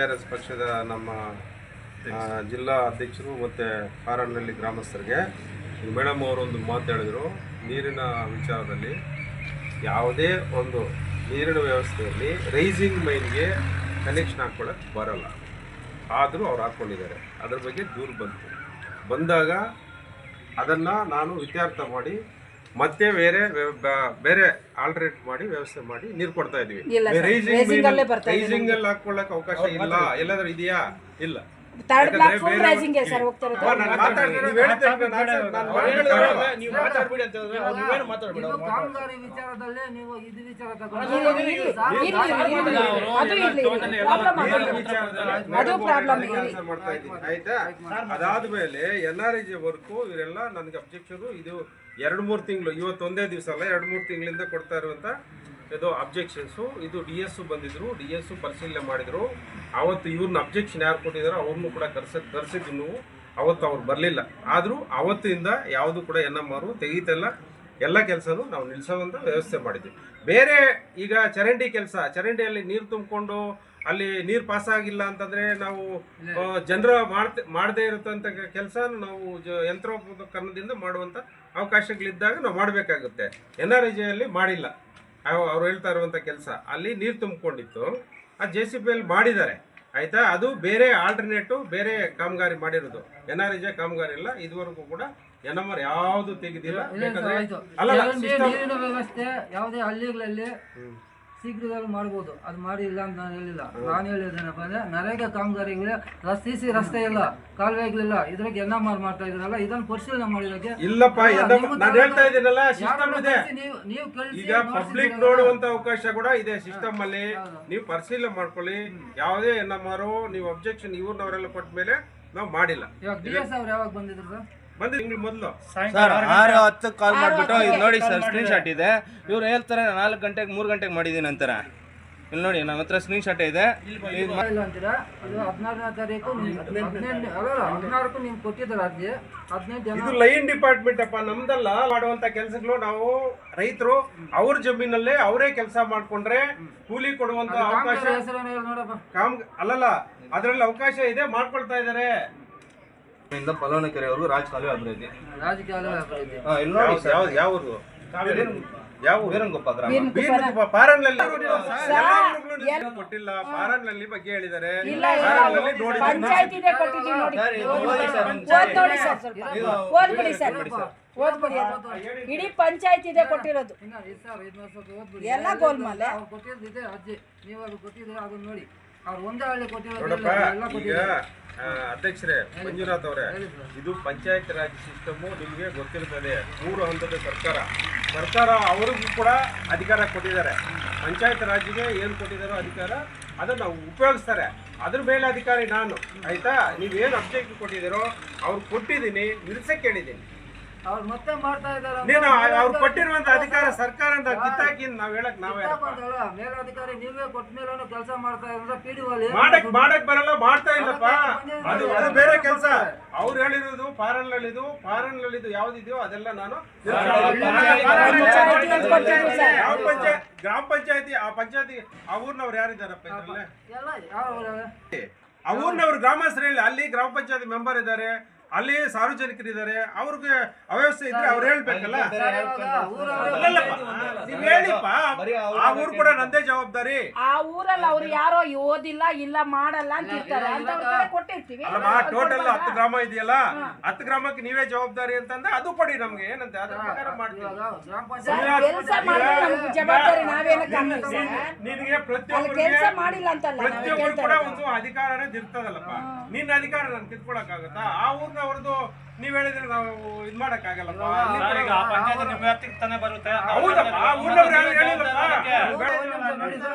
JRS ಪಕ್ಷದ ನಮ್ಮ ಜಿಲ್ಲಾ ಅಧ್ಯಕ್ಷರು ಮತ್ತು ಪಾರಣ್ಣಹಳ್ಳಿ ಗ್ರಾಮಸ್ಥರಿಗೆ ಮೇಡಮ್ ಅವರೊಂದು ಮಾತು ಹೇಳಿದರು. ನೀರಿನ ವಿಚಾರದಲ್ಲಿ ಯಾವುದೇ ಒಂದು ನೀರಿನ ವ್ಯವಸ್ಥೆಯಲ್ಲಿ ರೈಸಿಂಗ್ ಮೈನ್ಗೆ ಕನೆಕ್ಷನ್ ಹಾಕ್ಕೊಳ್ಳೋಕ್ಕೆ ಬರೋಲ್ಲ, ಆದರೂ ಅವ್ರು ಹಾಕ್ಕೊಂಡಿದ್ದಾರೆ. ಅದ್ರ ಬಗ್ಗೆ ದೂರು ಬಂದಾಗ ಅದನ್ನು ನಾನು ಇತ್ಯರ್ಥ ಮಾಡಿ ಮತ್ತೆ ಬೇರೆ ಆಲ್ಟರೇಟ್ ಮಾಡಿ ವ್ಯವಸ್ಥೆ ಮಾಡಿ ನೀರು ಕೊಡ್ತಾ ಇದೀವಿ. ರೈಸಿಂಗಲ್ಲಿ ಹಾಕೊಳ್ಳಕ್ಕೆ ಅವಕಾಶ ಇಲ್ಲ, ಎಲ್ಲಾದ್ರೂ ಇದೆಯಾ? ಇಲ್ಲ. ಆಯ್ತಾ? ಅದಾದ್ಮೇಲೆ NREG ವರ್ಕು ಇವರೆಲ್ಲ ನನಗೆ ಅಬ್ಜೆಕ್ಷನ್, ಇದು 2-3 ತಿಂಗಳು, ಇವತ್ತು ಒಂದೇ ದಿವಸ ಅಲ್ಲ, 2-3 ತಿಂಗಳಿಂದ ಕೊಡ್ತಾ ಇರುವಂತ ಇದು ಅಬ್ಜೆಕ್ಷನ್ಸು. ಇದು DS ಬಂದಿದ್ರು, DS ಪರಿಶೀಲನೆ ಮಾಡಿದ್ರು. ಅವತ್ತು ಇವ್ರನ್ನ ಅಬ್ಜೆಕ್ಷನ್ ಯಾರು ಕೊಟ್ಟಿದ್ದಾರೋ ಅವ್ರನ್ನೂ ಕೂಡ ಕರ್ಸಿದ್ನು. ಅವತ್ತು ಅವ್ರು ಬರಲಿಲ್ಲ. ಆದರೂ ಅವತ್ತಿಂದ ಯಾವುದು ಕೂಡ NMR ತೆಗೀತಲ್ಲ, ಎಲ್ಲ ಕೆಲಸನೂ ನಾವು ನಿಲ್ಲಿಸೋವಂಥ ವ್ಯವಸ್ಥೆ ಮಾಡಿದ್ವಿ. ಬೇರೆ ಈಗ ಚರಂಡಿ ಕೆಲಸ, ಚರಂಡಿಯಲ್ಲಿ ನೀರು ತುಂಬಿಕೊಂಡು ಅಲ್ಲಿ ನೀರು ಪಾಸ್ ಆಗಿಲ್ಲ ಅಂತಂದರೆ ನಾವು ಜನರ ಮಾಡದೇ ಇರತಂಥ ಕೆಲಸ ನಾವು ಯಂತ್ರೋಪಕರಣದಿಂದ ಮಾಡುವಂಥ ಅವಕಾಶಗಳಿದ್ದಾಗ ನಾವು ಮಾಡಬೇಕಾಗುತ್ತೆ. NREGಯಲ್ಲಿ ಮಾಡಿಲ್ಲ. ಅವ್ರು ಹೇಳ್ತಾ ಇರುವಂಥ ಕೆಲಸ ಅಲ್ಲಿ ನೀರು ತುಂಬಿಕೊಂಡಿತ್ತು, ಆ JCBಯಲ್ಲಿ ಮಾಡಿದ್ದಾರೆ. ಆಯಿತಾ? ಅದು ಬೇರೆ ಆಲ್ಟರ್ನೇಟು, ಬೇರೆ ಕಾಮಗಾರಿ ಮಾಡಿರೋದು. NREG ಕಾಮಗಾರಿ ಇಲ್ಲ, ಇದುವರೆಗೂ ಕೂಡ NMR ಯಾವುದು ತೆಗೆದಿಲ್ಲ. ನೀರಿನ ವ್ಯವಸ್ಥೆ ಯಾವುದೇ ಹಳ್ಳಿಗಳಲ್ಲಿ ಶೀಘ್ರದಲ್ಲಿ ಮಾಡ್ಬೋದು, ಅದು ಮಾಡಿಲ್ಲ ಅಂತ ನಾನು ಹೇಳಿಲ್ಲ. ನಾನು ಹೇಳಿದ್ದೇನಪ್ಪ ಅಂದ್ರೆ ನರೇಗಾ ಕಾಮಗಾರಿಗಳೇ CC ರಸ್ತೆ ಇಲ್ಲ, ಕಾಲುವೆಗಳಿಲ್ಲ, ಇದ್ರಾಗ NMR ಮಾಡ್ತಾ ಇದ್ರಲ್ಲ, ಇದನ್ನು ಪರಿಶೀಲನೆ ಮಾಡಿದಕ್ಕೆ ಇಲ್ಲಪ್ಪ. ನಾನು ಹೇಳ್ತಾ ಇದ್ದೀನಲ್ಲ, ಸಿಸ್ಟಮ್ ಇದೆ. ಈಗ ಪಬ್ಲಿಕ್ ನೋಡುವಂತ ಅವಕಾಶ ಕೂಡ ಇದೆ ಸಿಸ್ಟಮ್ ಅಲ್ಲಿ. ನೀವು ಪರಿಶೀಲನೆ ಮಾಡ್ಕೊಳ್ಳಿ. ಯಾವುದೇ NMR ನೀವು ಅಬ್ಜೆಕ್ಷನ್ ಇವ್ರನ್ನವರೆಲ್ಲ ಕೊಟ್ಟ ಮೇಲೆ ನಾವು ಮಾಡಿಲ್ಲ. DS ಅವ್ರು ಯಾವಾಗ ಬಂದಿದ್ರು ಸರ್? ಮೊದಲು ಸರ್ 6:10 ಕಾಲ್ ಮಾಡ್ಬಿಟ್ಟು ಇದು ನೋಡಿ ಸರ್, ಸ್ಕ್ರೀನ್ ಶಾಟ್ ಇದೆ. ಇವ್ರು ಹೇಳ್ತಾರೆ 4 ಗಂಟೆಗೆ 3 ಗಂಟೆಗೆ ಮಾಡಿದ್ದೀನಿ ಅಂತಾರೆ. ಇಲ್ಲಿ ನೋಡಿ, ನಮ್ಮ ಹತ್ರ ಸ್ಕ್ರೀನ್ ಶಾಟ್ ಇದೆ. ಅಂತೀರಾ? ಅದು 16ನೇ ತಾರೀಕು 16ಕ್ಕೂ ನೀವು ಕೊಟ್ಟಿದ್ದಾರೆ ಅರ್ಜಿ. 15 ಇದು ಲೈನ್ ಡಿಪಾರ್ಟ್ಮೆಂಟ್ ಅಪ್ಪ, ನಮ್ದಲ್ಲ. ಮಾಡುವಂತ ಕೆಲಸಗಳು ನಾವು ರೈತರು ಅವ್ರ ಜಮೀನಲ್ಲೇ ಅವರೇ ಕೆಲಸ ಮಾಡ್ಕೊಂಡ್ರೆ ಕೂಲಿ ಕೊಡುವಂತ ಅವಕಾಶ ಅಲ್ಲಲ್ಲ, ಅದ್ರಲ್ಲಿ ಅವಕಾಶ ಇದೆ, ಮಾಡ್ಕೊಳ್ತಾ ಇದಾರೆ. ಪಲವನಕೆರೆಯವರು ರಾಜಕಾಲುವೆ ಅಭಿವೃದ್ಧಿ ಪಾರನ್ನಲ್ಲಿ ಕೊಟ್ಟಿಲ್ಲ. ಪಾರನ್ನಲ್ಲಿ ಬಗ್ಗೆ ಹೇಳಿದ್ದಾರೆ. ಇಡೀ ಪಂಚಾಯತ್ ಇದೆ ಕೊಟ್ಟಿರೋದು, ಎಲ್ಲ ಗೋಲ್ಮಾಲೆ ಕೊಟ್ಟಿರೋದಿದೆ ಅರ್ಜಿ. ನೀವು ಅದು ಕೊಟ್ಟಿದ್ರೆ ಅದನ್ನ ನೋಡಿ. ಅವ್ರು ಒಂದೇ ಹಳ್ಳಿ ಕೊಟ್ಟಿರೋದು. ಈಗ ಅಧ್ಯಕ್ಷರೇ, ಮಂಜುನಾಥ್ ಅವರೇ, ಇದು ಪಂಚಾಯತ್ ರಾಜ್ ಸಿಸ್ಟಮು ನಿಮಗೆ ಗೊತ್ತಿರ್ತದೆ. 3 ಹಂತದ ಸರ್ಕಾರ ಅವ್ರಿಗೂ ಕೂಡ ಅಧಿಕಾರ ಕೊಟ್ಟಿದ್ದಾರೆ. ಪಂಚಾಯತ್ ರಾಜ್ಗೆ ಏನು ಕೊಟ್ಟಿದ್ದಾರೋ ಅಧಿಕಾರ ಅದನ್ನು ಉಪಯೋಗಿಸ್ತಾರೆ. ಅದ್ರ ಮೇಲೆ ಅಧಿಕಾರಿ ನಾನು. ಆಯ್ತಾ? ನೀವೇನು ಅಬ್ಜೆಕ್ಟ್ ಕೊಟ್ಟಿದ್ದೀರೋ ಅವ್ರು ಕೊಟ್ಟಿದ್ದೀನಿ, ನಿಲ್ಸಕ್ಕೆ ಹೇಳಿದ್ದೀನಿ. ಅವ್ರು ಮತ್ತೆ ಮಾಡ್ತಾ ಇದ್ದಾರೆ. ನೀನು ಅವ್ರು ಕೊಟ್ಟಿರುವಂತ ಅಧಿಕಾರ ಸರ್ಕಾರ ಕಿತ್ತಾಕಿ ನಾವ್ ಹೇಳಕ್ ನಾವೇ ಮೇಲಾಧಿಕಾರಿ ನೀವೇ ಕೊಟ್ಟ ಮೇಲೆ ಕೆಲಸ ಮಾಡ್ತಾ ಇದ್ರೆ ಮಾಡಕ್ ಬರಲ್ಲ, ಮಾಡ್ತಾ ಇಲ್ಲಪ್ಪ. ಅದು ಬೇರೆ ಕೆಲಸ. ಅವ್ರು ಹೇಳಿರೋದು ಪಾರನ್ಲಲ್ಲಿದು ಯಾವ್ದಿದೆಯೋ ಅದೆಲ್ಲ ನಾನು ಗ್ರಾಮ ಪಂಚಾಯತಿ, ಆ ಪಂಚಾಯತಿ ಆ ಊರ್ನವ್ರು ಯಾರಿದ್ದಾರಪ್ಪ ಇದ್ರಲ್ಲೇ? ಆ ಊರ್ನವ್ರು ಗ್ರಾಮಸ್ಥರು ಹೇಳಿ. ಅಲ್ಲಿ ಗ್ರಾಮ ಪಂಚಾಯತಿ ಮೆಂಬರ್ ಇದ್ದಾರೆ, ಅಲ್ಲಿ ಸಾರ್ವಜನಿಕರಿದ್ದಾರೆ. ಅವ್ರಿಗೆ ಅವ್ಯವಸ್ಥೆ ಇದ್ರೆ ಅವ್ರು ಹೇಳ್ಬೇಕಲ್ಲ. ನೀವ್ ಹೇಳಿಪ್ಪ, ಆ ಊರು ಕೂಡ ನಂದೇ ಜವಾಬ್ದಾರಿ. ಆ ಊರಲ್ಲಿ ಅವ್ರು ಯಾರೋ ಓದಿಲ್ಲ, ಇಲ್ಲ ಮಾಡಲ್ಲ ಅಂತ ಇರ್ತಾರೆ, ಕೊಟ್ಟಿರ್ತೀವಿ. ಟೋಟಲ್ 10 ಗ್ರಾಮ ಇದೆಯಲ್ಲ, 10 ಗ್ರಾಮಕ್ಕೆ ನೀವೇ ಜವಾಬ್ದಾರಿ ಅಂತಂದ್ರೆ ಅದು ಕೊಡಿ ನಮ್ಗೆ. ಏನಂತೆ ಅದ್ರ ಪ್ರಕಾರ ಮಾಡ್ತೀವಿ. ನಿನಗೆ ಪ್ರತಿಯೊಬ್ಬರು ಕೂಡ ಒಂದು ಅಧಿಕಾರನೇ ಇರ್ತದಲ್ಲಪ್ಪ. ನಿನ್ನ ಅಧಿಕಾರ ನಾನು ಕಿತ್ಕೊಳಕ್ ಆಗತ್ತಾ? ಆ ಊರ್ನ ಅವ್ರದ್ದು ನೀವ್ ಹೇಳಿದ್ರೆ ನಾವು ಇದ್ ಮಾಡಕ್ ಆಗಲ್ಲಪ್ಪ.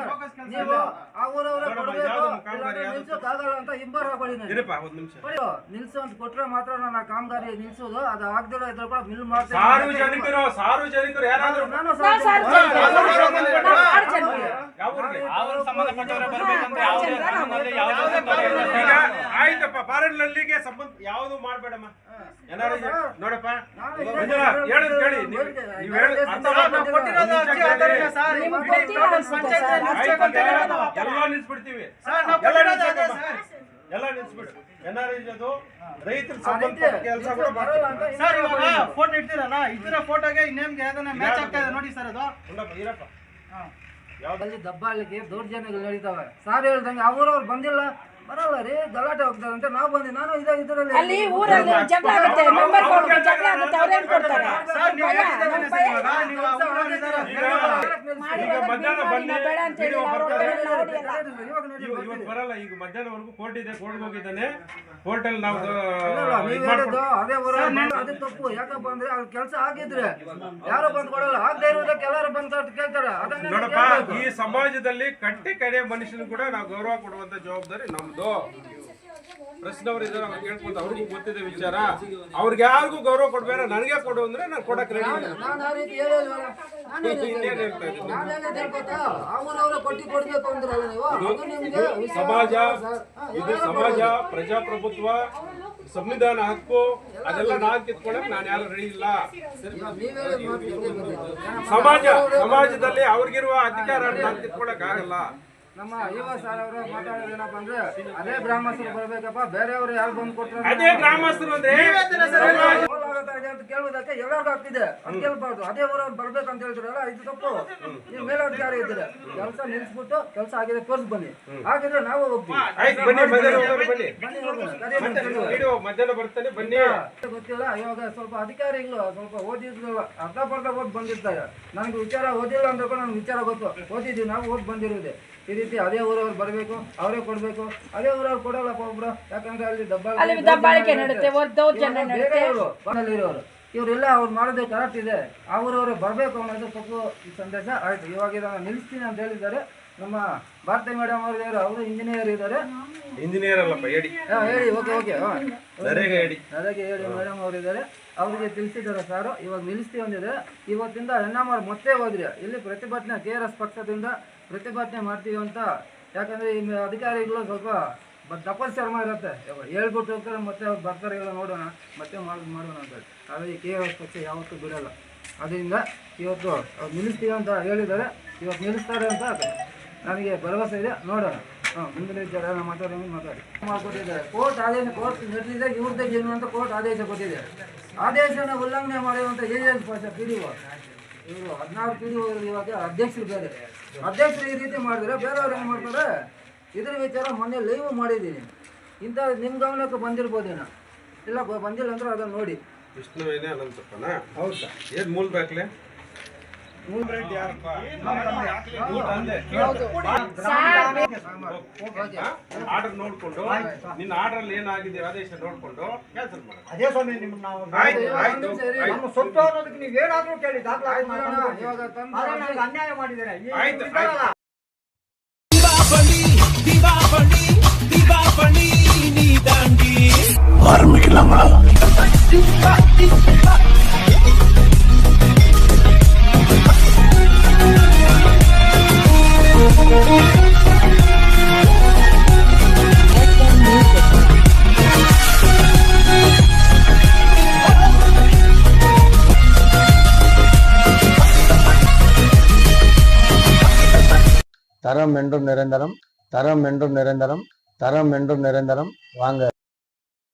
ನಿಲ್ಸು ಅಂತ ಕೊಟ್ರೆ ಮಾತ್ರ ನಾನು ಕಾಮಗಾರಿ ನಿಲ್ಸೋದು. ಅದು ಆಗದಿರೋ ಇದ್ರ ಕೂಡ ಮಿಲ್ ಮಾಡ್ತಾರೆ. ಸಾರ್ವಜನಿಕರು ಯಾರಾದ್ರೂ ಆಯ್ತಪ್ಪ. ಪಾರನ್ಹಳ್ಳಿಗೆ ಸಂಬಂಧ ಯಾವುದು ಮಾಡ್ಬೇಡಮ್ಮ. NRI ನೋಡಪ್ಪ ನಾನು ಮಂಜುಳ ಹೇಳೋದು ಕೇಳಿ ನೀವು ಹೇಳಿ ಅರ್ಥ ಮಾಡ್ಕೊಂಡು ನಿಮ್ಗೆ ಗೊತ್ತಿಲ್ಲ ಅನ್ಸುತ್ತೆ ಸರ್ ಅಷ್ಟೇ ಗೊತ್ತಿರೋದು. ಎಲ್ಲ ನಿಲ್ಸ್ಬಿಡ್ತೀವಿ ಎಲ್ಲ ನಿಲ್ಸ್ಬಿಡು NRI ಅದು ರೈತರ ಸಂಬಂಧಪಟ್ಟ ಕೆಲಸ ಕೂಡ ಬರಲ್ಲ ಅಂತ ಸರ್ ಇವಾಗ ಫೋಟೋ ಇಡ್ತೀರಲ್ಲ ಇದರ ಫೋಟೋಗೆ ಇನ್ನೇಮ್ಗೆ ಯಾವ್ದನ್ನ ಮ್ಯಾಚ್ ಆಗ್ತಾ ಇದೆ ನೋಡಿ ಸರ್ ಅದು. ಇರಪ್ಪ ಅಲ್ಲಿ ದಬ್ಬಾಳಿಕೆ ದೌರ್ಜನ್ಯಗಳು ನಡೀತಾವೆ. ಸಾರ್ ಹೇಳ್ದಂಗೆ ಅವ್ರವ್ರು ಬಂದಿಲ್ಲ ಬರಲ್ಲ ರೀ, ಗಲಾಟೆ ಹೋಗ್ತಾರೆ ಅಂತ ನಾವು ಬಂದಿ ನಾನು ಇದರಲ್ಲಿ ಅಲ್ಲಿ ಊರಲ್ಲಿ ಜಗಳ ಆಗುತ್ತೆ, ಮೆಂಬರ್ ಕೊಡ್ಬೇಕು, ಜಗಳ ಆಗುತ್ತೆ, ಅವ್ರೇನ್ ಕೊಡ್ತಾರೆ? ಸರ್ ನೀವು ಭಯ, ಹೇಳಿದ್ದೀರ ನಮ್ ಸರ್ ಭಯ. ಇವಾಗ ನೀವು ಅವ್ರು ಇದ್ದಾರೆ. ಈಗ ಮಧ್ಯಾಹ್ನ ಬನ್ನಿ ನಾವು ಬೇಡ ಅಂತ ಹೇಳಿಲ್ಲ, ಅವ್ರು ನೋಡಿಲ್ಲ. ಇವತ್ತು ಬರಲ್ಲ. ಈಗ ಮಧ್ಯಾಹ್ನವರೆಗೂ ಕೋರ್ಟ್ ಇದೆ, ಕೋರ್ಟ್ ಹೋಗಿದ್ದಾನೆ. ಕೋರ್ಟ್ ಅಲ್ಲಿ ನಾವು ನೀವ್ ಹೇಳಿದ್ದು ಅದೇ ಅದೇ ತಪ್ಪು. ಯಾಕಪ್ಪ ಅಂದ್ರೆ ಅವ್ರ ಕೆಲಸ ಆಗಿದ್ರೆ ಯಾರು ಬಂದ್ ಕೊಡಲ್ಲ, ಆಗದೆ ಇರೋದಕ್ಕೆ ಎಲ್ಲರೂ ಬಂದ್ ಕೇಳ್ತಾರೆ. ಅದನ್ನ ನೋಡಪ್ಪ, ಈ ಸಮಾಜದಲ್ಲಿ ಕಟ್ಟೆ ಕಡೆ ಮನುಷ್ಯನು ಕೂಡ ನಾವು ಗೌರವ ಕೊಡುವಂತ ಜವಾಬ್ದಾರಿ ನಮ್ದು. ಪ್ರಶ್ನವ್ರು ಇದಾರೆ, ಅವ್ರಿಗೆ ಹೇಳ್ಕೊಂತ ಅವ್ರಿಗೂ ಗೊತ್ತಿದೆ ವಿಚಾರ. ಅವ್ರಿಗೆ ಯಾರಿಗೂ ಗೌರವ ಕೊಡ್ಬೇಡ, ನನಗೆ ಕೊಡು ಅಂದ್ರೆ ನಾನು ಕೊಡಕ್ ರೆಡಿ. ನಾನು ಆ ರೀತಿ ಹೇಳಿಲ್ವಲ್ಲ. ಇನ್ನೇನ್ ಹೇಳ್ತಾ ಇದ್ದೀನಿ? ನಾನು ಹೇಳಿದ್ದು ಗೊತ್ತಾ, ಅವ್ರವ್ರ ಕೊಟ್ಟಿ ಕೊಡ್ಬೇಕು ಅಂದ್ರಲ್ಲ ನೀವು. ಅದು ನಿಮ್ಗೆ ಸಮಾಜ, ಇದು ಸಮಾಜ, ಪ್ರಜಾಪ್ರಭುತ್ವ, ಸಂವಿಧಾನ ಹಕ್ಕು ಅದೆಲ್ಲ ನಾನ್ ಕಿತ್ಕೊಳಕ್ ನಾನು ಯಾರು ರೆಡಿ ಇಲ್ಲ. ಸಮಾಜದಲ್ಲಿ ಅವ್ರಿಗಿರುವ ಅಧಿಕಾರ ನಾನ್ ಕಿತ್ಕೊಳಕ್ ಆಗಲ್ಲ. ನಮ್ಮ ಯುವ ಸಾರ್ ಅವರು ಮಾತಾಡೋದು ಏನಪ್ಪ ಅಂದ್ರೆ ಅದೇ ಗ್ರಾಮಸ್ಥರು ಬರ್ಬೇಕಪ್ಪ, ಬೇರೆಯವರು ಯಾರು ಬಂದು ಕೊಟ್ಟರು ಅದೇ ಗ್ರಾಮಸ್ಥರು ಅಂದ್ರೆ ಅಂತ ಕೇಳುವುದಕ್ಕೆ ಎಲ್ಲರಿಗೂ ಆಗ್ತಿದೆ, ಅಂತ ಕೇಳ್ಬಾರ್ದು. ಅದೇ ಊರವ್ರು ಬರ್ಬೇಕು ಅಂತ ಹೇಳ್ತಿರಲ್ಲ, ಇದು ತಪ್ಪು. ನೀವು ಮೇಲಧಿಕಾರಿ ಇದ್ದೀರ, ಕೆಲಸ ನಿಲ್ಸ್ಬಿಟ್ಟು ಕೆಲಸ ಆಗಿದೆ ತೋರ್ಸ್ ಬನ್ನಿ, ಹಾಗಿದ್ರೆ ನಾವು ಹೋಗ್ತೀವಿ. ಆಯ್ತು, ಬನ್ನಿ ಮಧ್ಯಾಹ್ನ ಬನ್ನಿ. ಬನ್ನಿ ಹೋಗೋಣ. ವಿಡಿಯೋ ಮಧ್ಯಾಹ್ನ ಬರ್ತಾನೆ, ಬನ್ನಿ. ಗೊತ್ತಿಲ್ಲ, ಇವಾಗ ಸ್ವಲ್ಪ ಅಧಿಕಾರಿಗಳು ಸ್ವಲ್ಪ ಓದಿದ್ರಲ್ಲ, ಅರ್ಧಪರ್ಧ ಓದ್ ಬಂದಿರ್ತಾರೆ. ನನಗೆ ವಿಚಾರ ಓದಿಲ್ಲ ಅಂದ್ರೆ ಕೂಡ ನನ್ಗೆ ವಿಚಾರ ಗೊತ್ತು, ಓದಿದ್ದೀವಿ, ನಾವು ಓದ್ ಬಂದಿರೋದೆ. ಈ ರೀತಿ ಅದೇ ಊರವ್ರು ಬರಬೇಕು, ಅವರೇ ಕೊಡ್ಬೇಕು. ಅದೇ ಊರವ್ರು ಕೊಡಲ್ಲಪ್ಪ ಒಬ್ರು, ಯಾಕಂದ್ರೆ ಅಲ್ಲಿ ದಬ್ಬಾಳಿಕೆ ನಡುತ್ತೆ, ದೌರ್ಜನ್ಯ ನಡುತ್ತೆ. ಇರೋರು ಇವರೆಲ್ಲ ಅವ್ರು ಮಾಡೋದೇ ಕರೆಕ್ಟ್ ಇದೆ, ಅವ್ರವ್ರೆ ಬರಬೇಕು ಅನ್ನೋದು ತಪ್ಪು ಸಂದೇಶ ಆಯ್ತು. ಇವಾಗ ಇದನ್ನು ನಿಲ್ಲಿಸ್ತೀನಿ ಅಂತ ಹೇಳಿದ್ದಾರೆ ನಮ್ಮ ಭಾರತಿ ಮೇಡಮ್ ಅವರು ಇದ್ದಾರೆ, ಅವರು ಇಂಜಿನಿಯರ್ ಇದ್ದಾರೆ. ಇಂಜಿನಿಯರ್ ಅಲ್ಲಪ್ಪ, ಹೇಳಿ ಹೇಳಿ, ಓಕೆ ಓಕೆ ನರೇಗ ಹೇಳಿ, ಅದಕ್ಕೆ ಹೇಳಿ ಮೇಡಮ್ ಅವರು ಇದ್ದಾರೆ, ಅವರಿಗೆ ತಿಳಿಸಿದ್ದಾರೆ ಸಾರು. ಇವಾಗ ನಿಲ್ಲಿಸ್ತೀವಿ ಅಂದಿದೆ. ಇವತ್ತಿಂದ ಹೆಣ್ಣಮ್ಮರು ಮತ್ತೆ ಹೋದ್ರಿ, ಇಲ್ಲಿ ಪ್ರತಿಭಟನೆ KRS ಪಕ್ಷದಿಂದ ಪ್ರತಿಭಟನೆ ಮಾಡ್ತೀವಿ ಅಂತ. ಯಾಕಂದರೆ ಈ ಅಧಿಕಾರಿಗಳು ಸ್ವಲ್ಪ ತಪಸ್ಸರ್ಮ ಇರುತ್ತೆ, ಹೇಳ್ಬಿಟ್ಟು ಹೋಗ್ತಾರೆ, ಮತ್ತೆ ಅವ್ರು ಬರ್ತಾರೆ, ಇಲ್ಲ ನೋಡೋಣ ಮತ್ತೆ ಮಾಡೋಣ ಅಂತ. ಆದರೆ ಈ KRS ಪಕ್ಷ ಯಾವತ್ತೂ ಬಿಡಲ್ಲ. ಅದರಿಂದ ಇವತ್ತು ಅವ್ರು ನಿಲ್ಲಿಸ್ತೀವಿ ಅಂತ ಹೇಳಿದ್ದಾರೆ, ಇವತ್ತು ನಿಲ್ಲಿಸ್ತಾರೆ ಅಂತ ನನಗೆ ಭರವಸೆ ಇದೆ. ನೋಡೋಣ ಮುಂದಿನ ವಿಚಾರ ಮಾತಾಡಿ ಮಾಡಿಕೊಟ್ಟಿದ್ದಾರೆ. ಕೋರ್ಟ್ ಆದೇಶ, ಕೋರ್ಟ್ ನಡೆದಿದೆ, ಇವ್ರದ್ದೇ ಜೀವನ ಅಂತ ಕೋರ್ಟ್ ಆದೇಶ ಕೊಟ್ಟಿದೆ. ಆದೇಶನ ಉಲ್ಲಂಘನೆ ಮಾಡಿರುವಂಥ ಏಜೆಂಟ್ PDO ಇವರು 16 PDO ಇವಾಗ ಅಧ್ಯಕ್ಷರು ಬೇರೆ. ಅಧ್ಯಕ್ಷರು ಈ ರೀತಿ ಮಾಡಿದ್ರೆ ಬೇರೆಯವ್ರು ಏನು ಮಾಡ್ತಾರೆ? ಇದ್ರ ವಿಚಾರ ಮೊನ್ನೆ ಲೈವ್ ಮಾಡಿದ್ದೀನಿ. ಇಂಥ ನಿಮ್ಮ ಗಮನಕ್ಕೆ ಬಂದಿರ್ಬೋದೇನೋ, ಇಲ್ಲ ಬಂದಿಲ್ಲ ಅಂದ್ರೆ ಅದನ್ನು ನೋಡಿ. ವಿಷ್ಣುವೇನೇ ಅನಂತಪ್ಪನ? ಹೌದಾ? ಏನು ಮೂಲ ದಾಖಲೆ? ಆರ್ಡರ್ ನೋಡ್ಕೊಂಡು ನಿನ್ನ ಆರ್ಡರ್ ಅಲ್ಲಿ ಏನಾಗಿದೆ ಆದೇಶ ನೋಡ್ಕೊಂಡು ಕ್ಯಾನ್ಸಲ್ ಮಾಡಿ. ಅದೇ ಸ್ವಾಮಿ ನಿಮ್ಮನ್ನ ನಾವು ನಮ್ಮ ಸೊತ್ತು ಅನ್ನೋದಕ್ಕೆ ನೀವೇನಾದ್ರೂ ಕೇಳಿ ದಾಖಲಾತಿ ಮಾಡೋಣ. ಇವಾಗ ತಂದು ಆದ್ರೆ ನನಗೆ ಅನ್ಯಾಯ ಮಾಡಿದ್ದಾರೆ. ಆಯ್ತು, தரம் என்றும் நிரந்தரம், தரம் என்றும் நிரந்தரம், தரம் என்றும் நிரந்தரம். வாங்க.